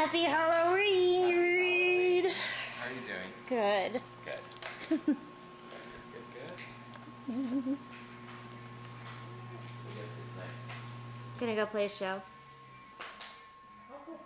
Happy Halloween! How are you doing? Good. Good. Good. What do you get to tonight? Gonna go play a show. Oh, cool.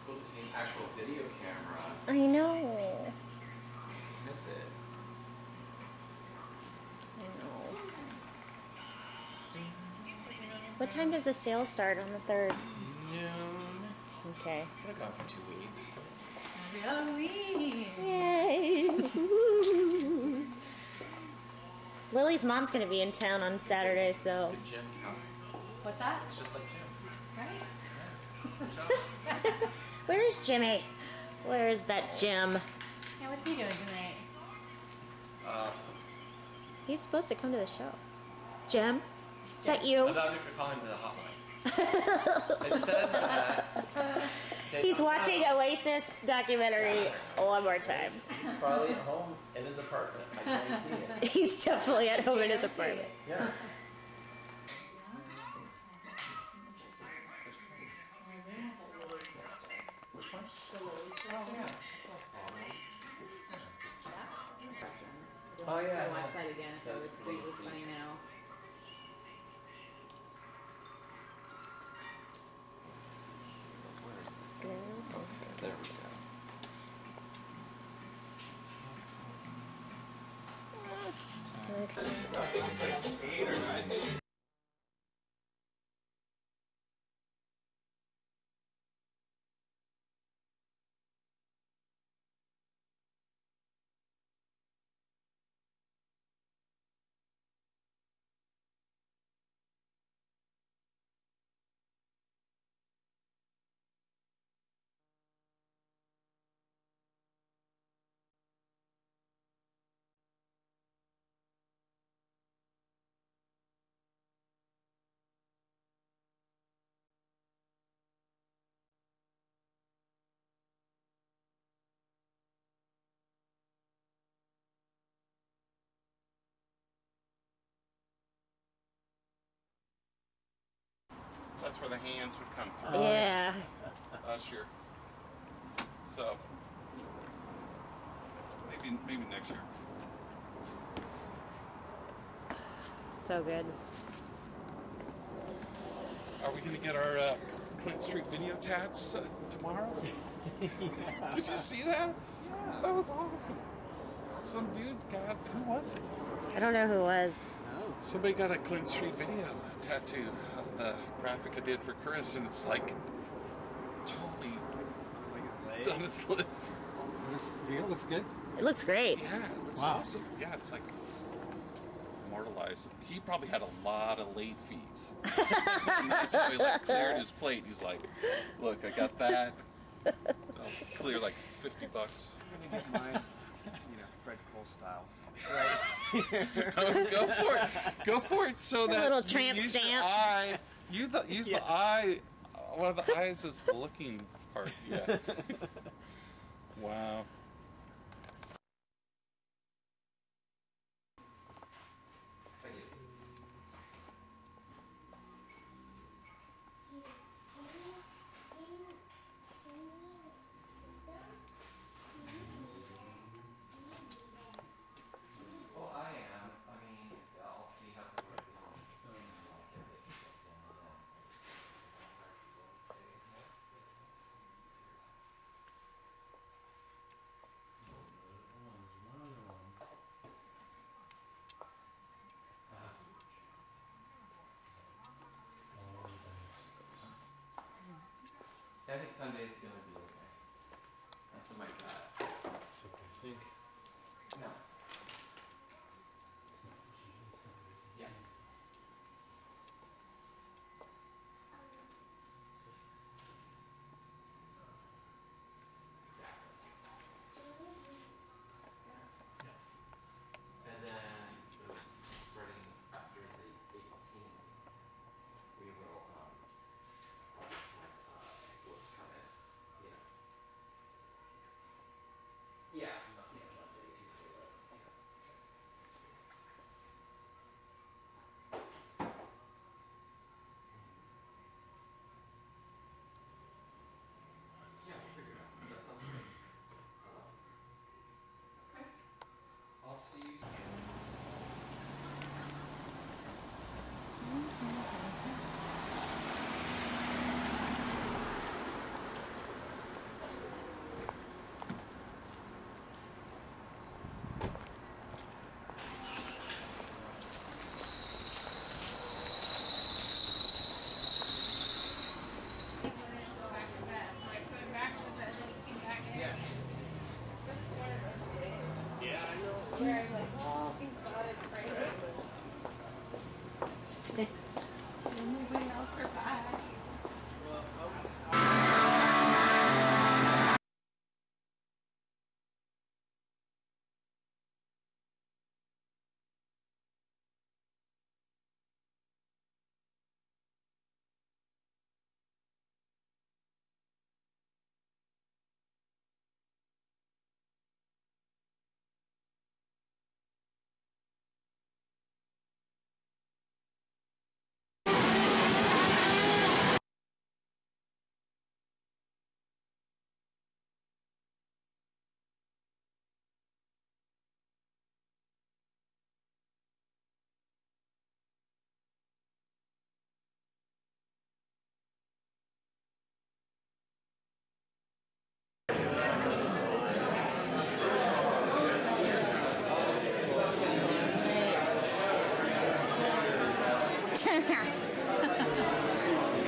Cool to see an actual video camera. I know. Miss it. I know. What time does the sale start on the 3rd? Noon. Okay. I'm gonna go for 2 weeks. Happy Halloween! Yay! Lily's mom's gonna be in town on Saturday, so. Good gym, huh? What's that? It's just like gym. Right? Good job. Where's Jimmy? Where's that Jim? Yeah, what's he doing tonight? He's supposed to come to the show. Jim? Is that you? I'm not going to call him to the hotline. It says that. He's watching Oasis documentary one more time. He's probably at home in his apartment. I guarantee it. He's definitely at home in his apartment. Yeah. Which one? Oh, yeah. Oh, yeah. I watched that again if I would see it was funny now. Let's see here. Where is the... Okay, there we go. That's where the hands would come through. Yeah. Usher. So maybe next year. So good. Are we gonna get our Clinton Street video tats tomorrow? Yeah. Did you see that? Yeah. That was awesome. Some dude got, who was it? I don't know who it was. No. Somebody got a Clinton Street video tattoo of the graphic I did for Chris, and it's like totally Like on his lip. looks real. Looks good. It looks great. Yeah, it looks Wow. awesome. Yeah, it's like immortalized. He probably had a lot of late fees. And that's how he like cleared his plate. He's like, look, I got that. I'll clear like $50. I'm gonna get mine, Fred Cole style. Go for it. Go for it. So that little you tramp use stamp. Your eye. Use the eye. One of the eyes is the looking part. Yeah. Wow. Well, I am. I mean, I'll see how people are feeling. So, I'll get the details down on that. I think Sunday's gonna be okay. That's what my gut. So I think. No. Yeah. Exactly. And then starting after the 18th, we will what's coming, you know. Yeah, Monday, Tuesday, yeah, we'll figure it out. That sounds great. Okay. I'll see you. Nobody else survived.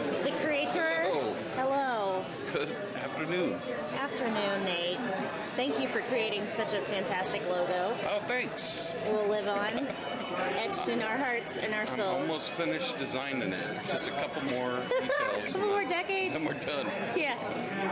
It's the creator. Hello. Hello. Good afternoon. Afternoon, Nate. Thank you for creating such a fantastic logo. Oh, thanks. It will live on. It's etched in our hearts and our I'm souls. almost finished designing it. Just a couple more details. Couple more decades. And we're done. Yeah.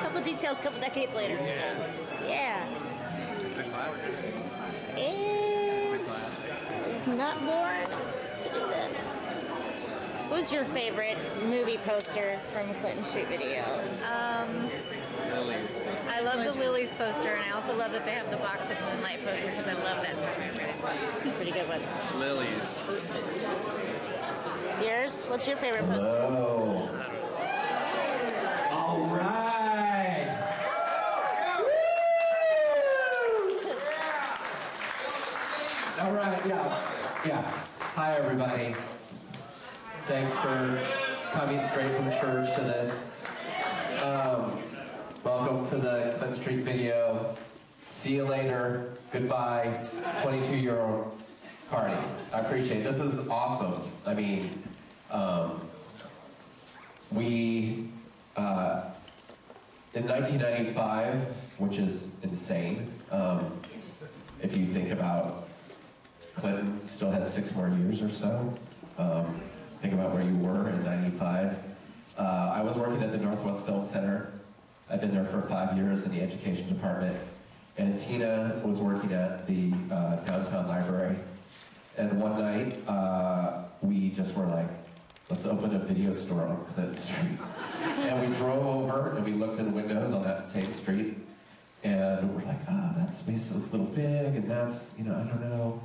Couple details, couple decades later. Yeah. It's a classic. And is not born to do this. What was your favorite movie poster from Clinton Street Video? Lilies. I love the Lilies poster, and I also love that they have the Box of Moonlight poster because I love that movie. It's a pretty good one. Lilies. Yours? What's your favorite poster? Hello. All right. All right, yeah. Hi, everybody. Thanks for coming straight from church to this. Welcome to the Clinton Street Video. See you later. Goodbye. 22-year-old party. I appreciate it. This is awesome. I mean, we, in 1995, which is insane, if you think about Clinton still had 6 more years or so. Think about where you were in 95. I was working at the Northwest Film Center. I've been there for 5 years in the education department. And Tina was working at the downtown library. And one night, we just were like, let's open a video store on Clinton Street. And we drove over and we looked in windows on that same street. And we're like, oh, that space looks a little big, and that's, I don't know.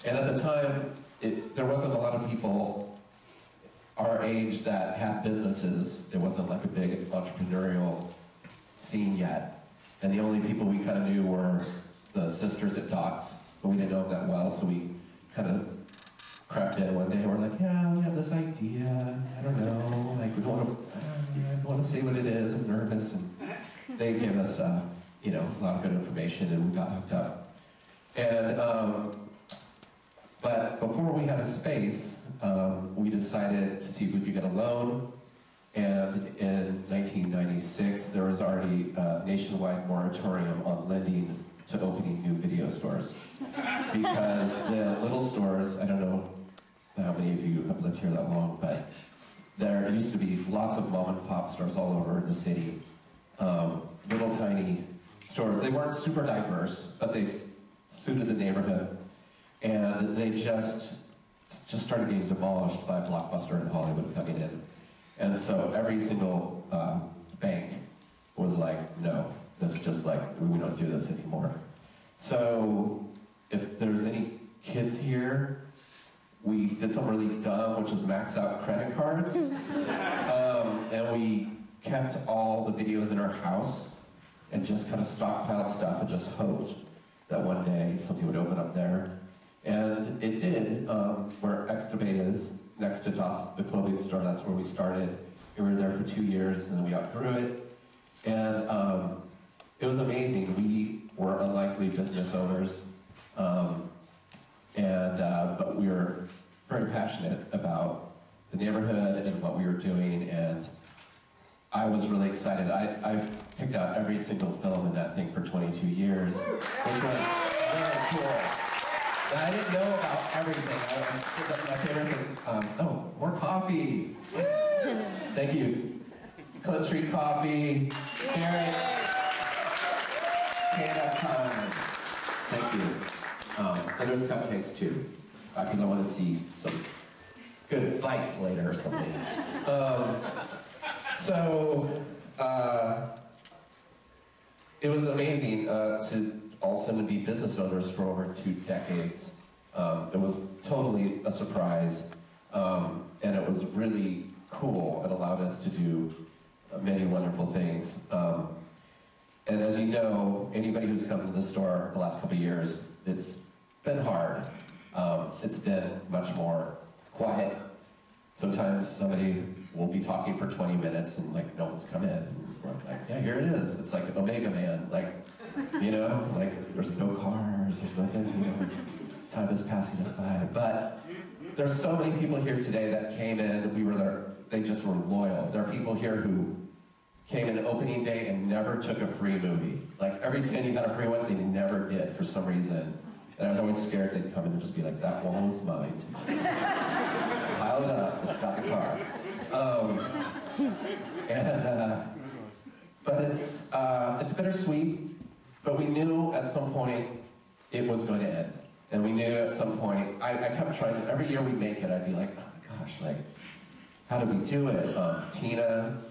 And at the time, there wasn't a lot of people our age that had businesses. It wasn't like a big entrepreneurial scene yet. And the only people we kind of knew were the sisters at Docs, but we didn't know them that well, so we kind of crept in one day and we're like, yeah, we have this idea, I don't know, like we don't want to say what it is, I'm nervous. And they gave us, a lot of good information and we got hooked up. And, but before we had a space, we decided to see if we could get a loan. And in 1996, there was already a nationwide moratorium on lending to opening new video stores. Because the little stores, I don't know how many of you have lived here that long, but there used to be lots of mom and pop stores all over the city. Little tiny stores. They weren't super diverse, but they suited the neighborhood. And they just started getting demolished by Blockbuster in Hollywood coming in. And so every single bank was like, no, this is just like, we don't do this anymore. So if there's any kids here, we did something really dumb, which is max out credit cards. And we kept all the videos in our house and just kind of stockpiled stuff and just hoped that one day something would open up there. And it did, where Extravate is, next to Dots, the clothing store, that's where we started. We were there for 2 years and then we outgrew it. And it was amazing. We were unlikely business owners, but we were very passionate about the neighborhood and what we were doing, and I was really excited. I picked out every single film in that thing for 22 years, which was really cool. And I didn't know about everything. My favorite thing, more coffee. Thank you. Clinton Street Coffee, Garrett, K.com. Thank you. And there's cupcakes too, because I want to see some good fights later or something. It was amazing to all of a sudden be business owners for over 2 decades. It was totally a surprise, and it was really cool. It allowed us to do many wonderful things. And as you know, anybody who's come to the store the last couple of years, it's been hard. It's been much more quiet. Sometimes somebody will be talking for 20 minutes and like no one's come in. And we're like, yeah, here it is. It's like Omega Man, like, like there's no cars, there's nothing, time is passing us by. But there's so many people here today that came in, we were there, they just were loyal. There are people here who came in opening day and never took a free movie. Like every time you got a free one, they never did for some reason. And I was always scared they'd come in and just be like, that wall is mine. Pile it up, it's got the car. But it's bittersweet, but we knew at some point it was going to end. And we knew at some point, I kept trying, every year we make it, I'd be like, oh my gosh, like, how do we do it? Tina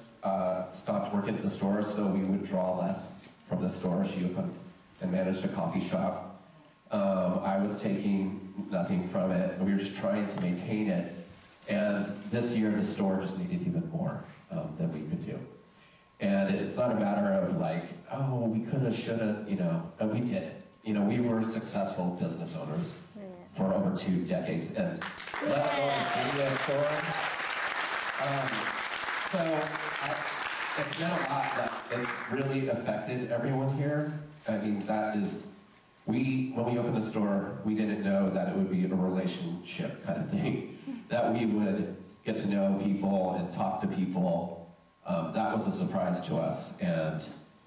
stopped working at the store, so we would draw less from the store. She opened and managed a coffee shop. I was taking nothing from it. We were just trying to maintain it. And this year, the store just needed even more than we could do. And it's not a matter of like, oh, we coulda, shoulda, but we did it. We were successful business owners for over 2 decades. And let alone a video store. It's been a lot, but it's really affected everyone here. I mean, when we opened the store, we didn't know that it would be a relationship kind of thing, that we would get to know people and talk to people. That was a surprise to us, and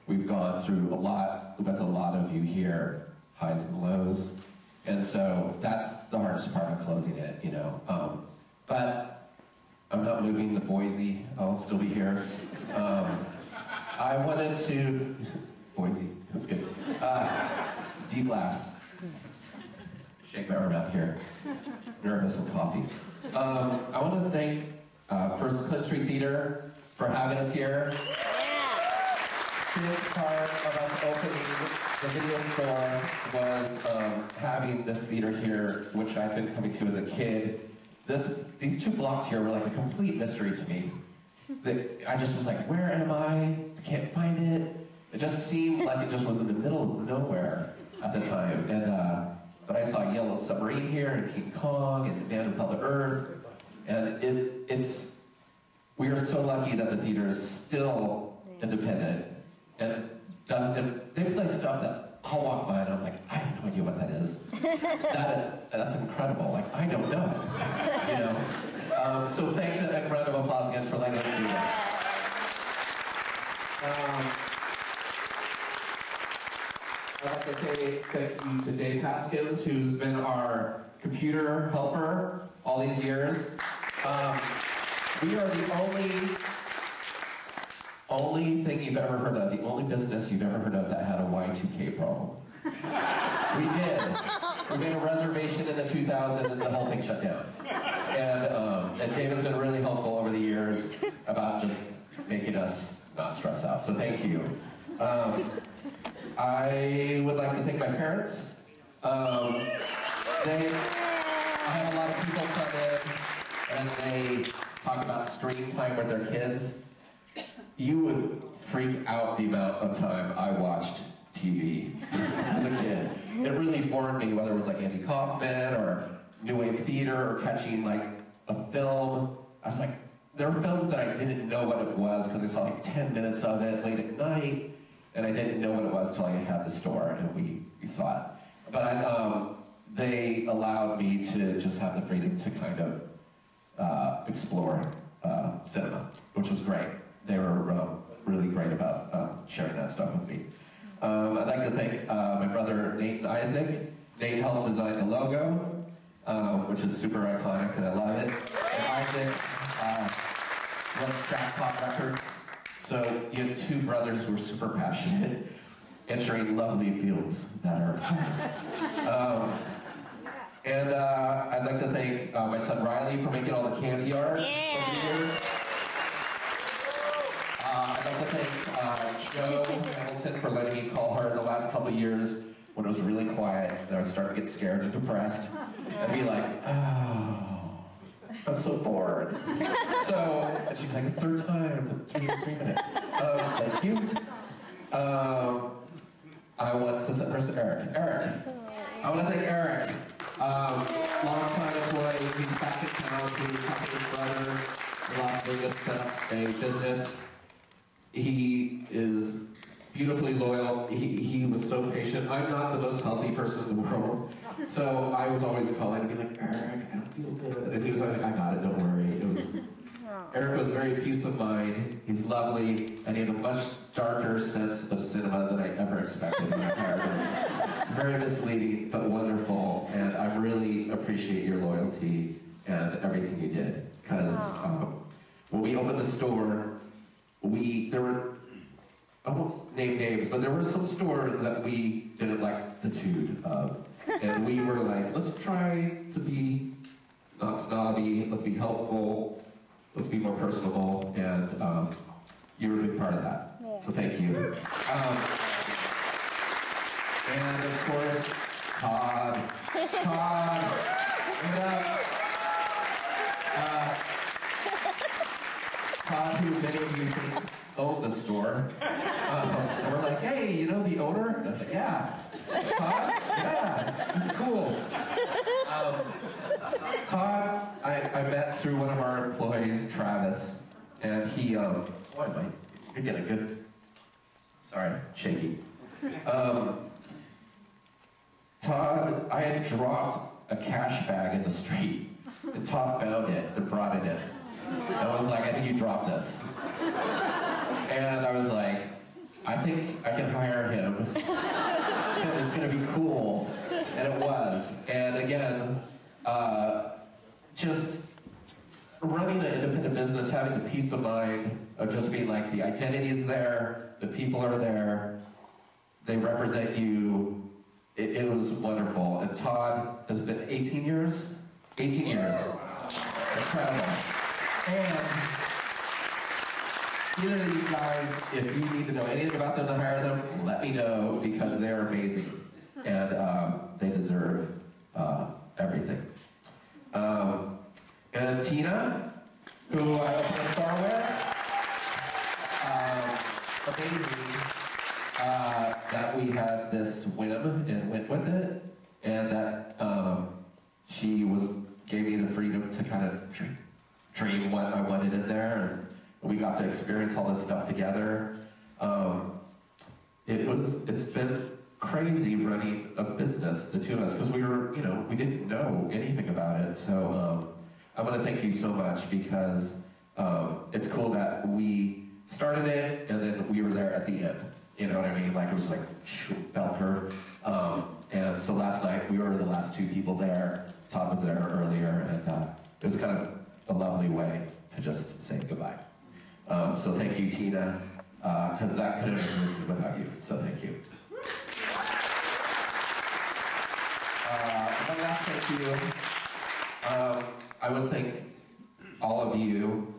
we've gone through a lot with a lot of you here, highs and lows, and so that's the hardest part of closing it, But I'm not moving to Boise. I'll still be here. I wanted to... Boise, that's good. Deep laughs. Shake my arm out here. Nervous and coffee. I want to thank First Clinton Street Theater for having us here. To big part of us opening the video store was having this theater here, which I've been coming to as a kid. These 2 blocks here were like a complete mystery to me. I just was like, where am I? I can't find it. It just seemed like it just was in the middle of nowhere at the time. And but I saw Yellow Submarine here, and King Kong, and Man Who Fell to Earth, and we are so lucky that the theater is still independent, and they play stuff that I'll walk by and I'm like, I have no idea what that is. That's incredible. Like, I don't know it. You know. So thank you, and round of applause again for letting us do this. I'd like to say thank you to Dave Haskins, who's been our computer helper all these years. We are the only thing you've ever heard of, the only business you've ever heard of that had a Y2K problem. We did. We made a reservation in the 2000 and the whole thing shut down. And David's been really helpful over the years about just making us not stress out, so thank you. I would like to thank my parents. I have a lot of people come in and they talk about screen time with their kids. You would freak out the amount of time I watched TV as a kid. It really formed me, whether it was like Andy Kaufman or New Wave Theater or catching like a film. I was like, there were films that I didn't know what it was because I saw like 10 minutes of it late at night, and I didn't know what it was till I had the store and we saw it. But they allowed me to just have the freedom to kind of explore cinema, which was great. They were really great about sharing that stuff with me. I'd like to thank my brother Nate and Isaac. Nate helped design the logo, which is super iconic and I love it. And Isaac runs Jackpot Records. So you have 2 brothers who are super passionate, entering lovely fields that are. And I'd like to thank my son Riley for making all the candy art over the years. I'd like to thank Joe Hamilton for letting me call her the last couple of years when it was really quiet and I was starting to get scared and depressed. I'd be like, oh, I'm so bored. So, and she'd be like, it's 3rd time in 3 minutes. Thank you. I want to thank Eric. I want to thank Eric. Long time employee, he's back in town to help his brother in Las Vegas set up a business. He is beautifully loyal. He was so patient. I'm not the most healthy person in the world, so I was always calling and be like, Eric, I don't feel good. And he was always like, I got it, don't worry. Eric was very peace of mind. He's lovely, and he had a much darker sense of cinema than I ever expected when I hired him. Very misleading, but wonderful, and I really appreciate your loyalty and everything you did. Because when we opened the store, there were, I won't name names, but there were some stores that we didn't like the tune of. And we were like, let's try to be not snobby, let's be helpful, let's be more personable, and you were a big part of that. Yeah. So thank you. And of course, Todd. Todd, who many of you think owned the store. And we're like, hey, you know the owner? And I was like, yeah. Todd? Yeah, it's cool. Todd, I met through one of our employees, Travis, and he, you're getting good, sorry, shaky. Todd, I had dropped a cash bag in the street, and Todd found it and brought it in. And I was like, I think you dropped this. And I was like, I think I can hire him. It's gonna be cool. And it was. And again, just running an independent business, having the peace of mind of just being like, the identity is there, the people are there, they represent you. It was wonderful. And Todd has been 18 years? 18 years. Incredible. And either of these guys, if you need to know anything about them to hire them, let me know because they're amazing and they deserve everything. And Tina, who I opened a store with, amazing that we had this whim and went with it, and that she gave me the freedom to kind of dream what I wanted in there, and we got to experience all this stuff together. It's been crazy running a business, the two of us, because we didn't know anything about it. So I want to thank you so much because it's cool that we started it and then we were there at the end. You know what I mean? Like it was like bell curve. And so last night we were the last two people there. Todd was there earlier, and it was kind of a lovely way to just say goodbye. So thank you, Tina, because that couldn't have existed without you. So thank you. One last thank you. I would thank all of you.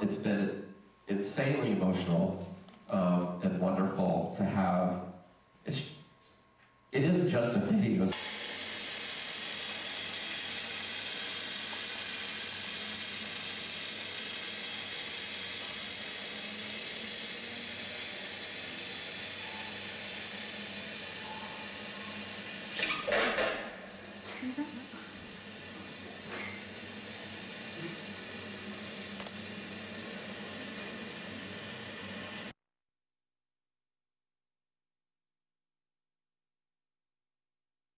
It's been insanely emotional and wonderful to have. It is just a video.